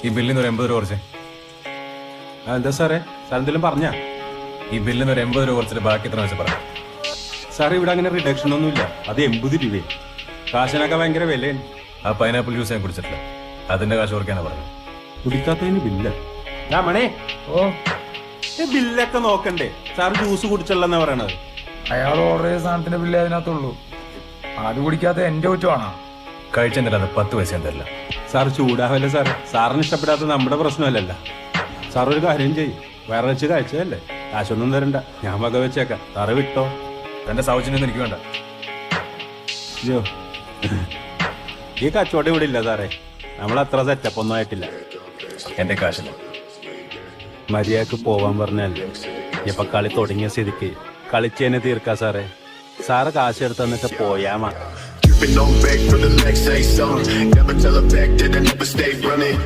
ഈ ബില്ലിന് ഒരു 80 രൂപ കുറച്ച്. എന്താ സാറേ, സാർ എന്തെങ്കിലും പറഞ്ഞാ? ഈ ബില്ലിന് ഒരു 80 രൂപ കുറച്ചിട്ട് ബാക്കി എത്ര വെച്ച് പറയാം. സാർ ഇവിടെ അങ്ങനെ റിഡക്ഷൻ ഒന്നുമില്ല. അത് 80 രൂപയും. കാശിനൊക്കെ ഭയങ്കര വിലയാണ്. ആ പൈനാപ്പിൾ ജ്യൂസ് ഞാൻ കുടിച്ചിട്ടില്ല, അതിന്റെ കാശ് ഓർക്കാനാ പറഞ്ഞു. കുടിക്കാത്തതിന് ബില്ല മണേ. ഓ, ബില്ലൊക്കെ നോക്കണ്ടേ? സാർ ജ്യൂസ് കുടിച്ചല്ലെന്നാ പറയണത്. അയാൾ ഓർഡർ ചെയ്ത സാധനത്തിന്റെ ബില്ല് അതിനകത്തുള്ളൂ. അത് കുടിക്കാത്ത എന്റെ കുറ്റമാണോ? കഴിച്ചെന്നിട്ട് അത് 10 പൈസ തരില്ല. സാർ ചൂടാവല്ലേ സാറേ? സാറിന് ഇഷ്ടപ്പെടാത്ത നമ്മുടെ പ്രശ്നമല്ലല്ല. സാർ ഒരു കാര്യം ചെയ്യും, വേറെ വെച്ച് കഴിച്ചതല്ലേ, കാശൊന്നും തരണ്ട, ഞാൻ വക വെച്ചേക്കാം. സാറ് വിട്ടോ. തന്റെ സൗജന്യം എനിക്ക് വേണ്ട. അയ്യോ, ഈ കച്ചവടം ഇവിടെ ഇല്ല സാറേ. നമ്മളത്ര സെറ്റപ്പ് ഒന്നും ആയിട്ടില്ല. എന്റെ കാശില്ല. മര്യാദക്ക് പോവാൻ പറഞ്ഞല്ലേ. ഇപ്പൊ കളി തുടങ്ങിയ സ്ഥിതിക്ക് കളിച്ചതിനെ തീർക്കാ സാറേ. സാറ് കാശ് എടുത്ത് തന്നിട്ട് പോയാ Keeping on back for the next say something. Never tell her back that I never stay running.